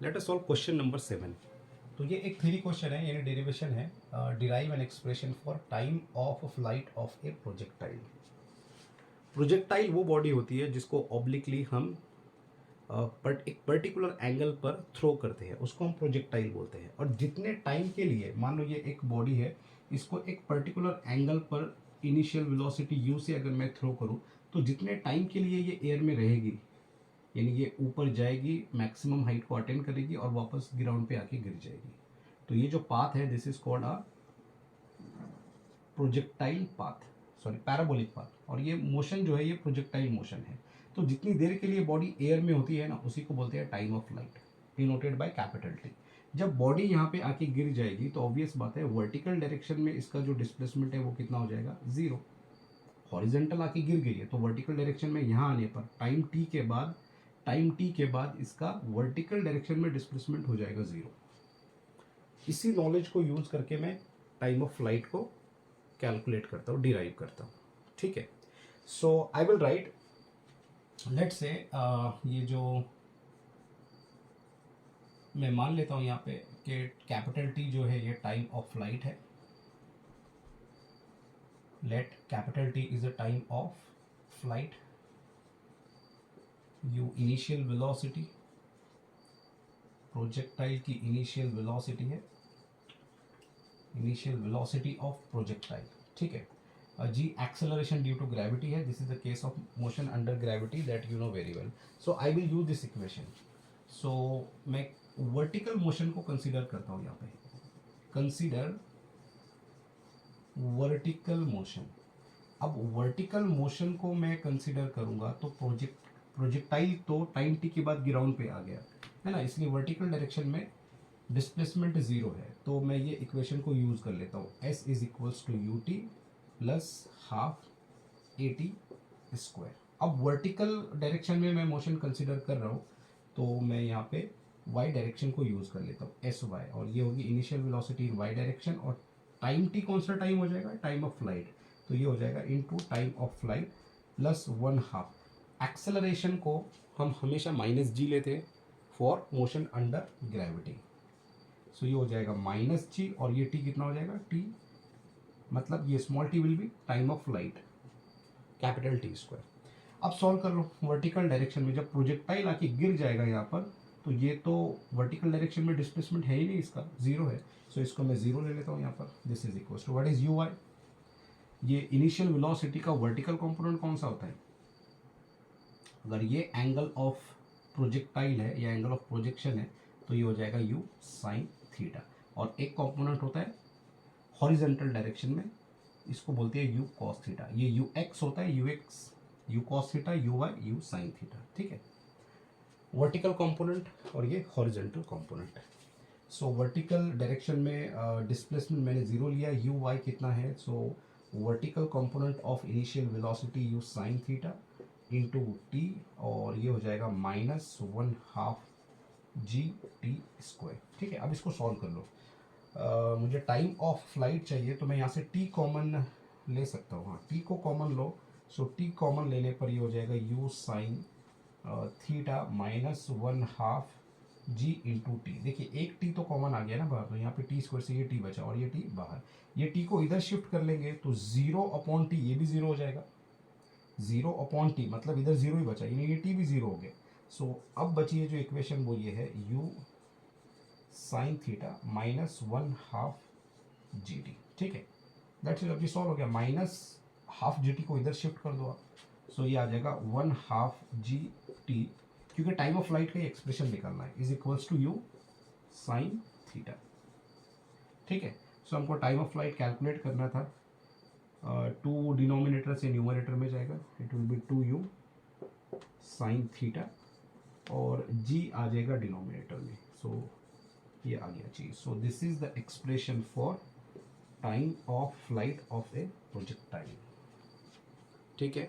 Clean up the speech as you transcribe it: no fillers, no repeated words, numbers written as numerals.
Let us solve question number 7। तो ये एक थ्योरी क्वेश्चन है, यानी डेरिवेशन है। Derive an expression for time of flight of A projectile. Projectile वो बॉडी होती है जिसको ऑब्लिकली हम एक पर्टिकुलर एंगल पर थ्रो करते हैं, उसको हम प्रोजेक्टाइल बोलते हैं। और जितने टाइम के लिए, मान लो ये एक बॉडी है, इसको एक पर्टिकुलर एंगल पर इनिशियल वेलोसिटी u से अगर मैं थ्रो करूं, तो जितने टाइम के लिए ये एयर में रहेगी, यानी ये ऊपर जाएगी, मैक्सिमम हाइट को अटेंड करेगी और वापस ग्राउंड पे आके गिर जाएगी। तो ये जो पाथ है, this is called a projectile path, sorry parabolic path. और ये मोशन जो है ये प्रोजेक्टाइल मोशन है। तो जितनी देर के लिए बॉडी एयर में होती है ना, उसी को बोलते हैं time of flight, denoted by capital T. जब बॉडी यहाँ पे आके गिर जाएगी तो ऑब्वियस बात है वर्टिकल डायरेक्शन में इसका जो डिस्प्लेसमेंट है वो कितना हो जाएगा, जीरो। हॉरिजेंटल आके गिर गई है तो वर्टिकल डायरेक्शन में यहाँ आने पर टाइम टी के बाद इसका वर्टिकल डायरेक्शन में डिस्प्लेसमेंट हो जाएगा जीरो। इसी नॉलेज को यूज करके मैं टाइम ऑफ फ्लाइट को कैलकुलेट करता हूँ, डिराइव करता हूँ। ठीक है, so I will write, let's say ये जो मैं मान लेता हूँ यहाँ पे कि कैपिटल टी जो है ये टाइम ऑफ फ्लाइट है। Let capital T is a time of flight, u initial velocity, projectile की इनिशियल वेलोसिटी है, इनिशियल वेलोसिटी ऑफ प्रोजेक्टाइल। ठीक है, g acceleration due to gravity है, this is the case of motion under gravity that you know very well. So I will use this equation. So मैं vertical motion को consider करता हूँ यहाँ पे, consider vertical motion. अब vertical motion को मैं कंसीडर करूंगा तो प्रोजेक्टाइल तो टाइम टी के बाद ग्राउंड पे आ गया है ना, इसलिए वर्टिकल डायरेक्शन में डिस्प्लेसमेंट जीरो है। तो मैं ये इक्वेशन को यूज कर लेता हूँ, s is equals to u t plus half a t square. अब वर्टिकल डायरेक्शन में मैं मोशन कंसीडर कर रहा हूँ तो मैं यहाँ पे y डायरेक्शन को यूज कर लेता हूँ, एस वाई, और ये होगी इनिशियल वेलोसिटी इन y डायरेक्शन, और टाइम टी कौन सा टाइम हो जाएगा, टाइम ऑफ फ्लाइट। तो ये हो जाएगा into time of flight plus one half. Acceleration को हम हमेशा माइनस जी लेते हैं फॉर मोशन अंडर ग्रेविटी। सो ये हो जाएगा माइनस जी, और ये टी कितना हो जाएगा, टी मतलब ये small T will be time of flight, capital T square. अब सॉल्व कर लो वर्टिकल डायरेक्शन में, जब प्रोजेक्टाइल आके गिर जाएगा यहाँ पर, तो ये तो वर्टिकल डायरेक्शन में डिस्प्लेसमेंट है ही नहीं, इसका जीरो है। सो इसको मैं जीरो ले लेता हूँ यहाँ पर। This is equal to what is u y, ये इनिशियल वेलोसिटी का वर्टिकल कंपोनेंट कौन सा होता है, अगर ये एंगल ऑफ प्रोजेक्टाइल है या एंगल ऑफ प्रोजेक्शन है तो ये हो जाएगा यू साइन थीटा। और एक कंपोनेंट होता है हॉरिजेंटल डायरेक्शन में, इसको बोलते हैं यू कॉस थीटा। ये यू एक्स होता है, you x you cos theta, you why you sine theta. ठीक है, वर्टिकल कंपोनेंट और ये हॉरिजेंटल कंपोनेंट। सो वर्टिकल डायरेक्शन में डिस्प्लेसमेंट मैंने जीरो लिया, यू वाई कितना है, सो vertical component of initial velocity you sine theta into T, और ये हो जाएगा minus one half g T square. ठीक है, अब इसको सॉल्व कर लो। मुझे टाइम ऑफ फ्लाइट चाहिए तो मैं यहाँ से टी कॉमन ले सकता हूँ। हाँ, टी को कॉमन लो। सो टी कॉमन लेने पर ये हो जाएगा u sine theta minus one half g into t. देखिए एक टी तो कॉमन आ गया ना बाहर, तो यहाँ पे टी स्क्वायर से ये टी बचा और ये टी बाहर। ये टी को इधर शिफ्ट कर लेंगे तो जीरो अपॉन टी, ये भी जीरो हो जाएगा, जीरो अपॉन टी मतलब इधर जीरो ही बचा, यानी ये टी भी जीरो हो गया। सो अब बची है जो इक्वेशन वो ये है you sine theta minus one half g T. ठीक है, दैट्स इट, अब ये सॉल्व हो गया। माइनस हाफ जी टी को इधर शिफ्ट कर दो आप, सो ये आ जाएगा वन हाफ जी टी, क्योंकि टाइम ऑफ फ्लाइट का एक्सप्रेशन निकालना है, is equals to u sine theta. ठीक है, सो हमको टाइम ऑफ फ्लाइट कैलकुलेट करना था। टू डिनोमिनेटर से न्यूमरेटर में जाएगा, it will be two u sine theta, और जी आ जाएगा डिनोमिनेटर में। सो ये आ गया चीज। So this is the expression for time of flight of A projectile. ठीक है,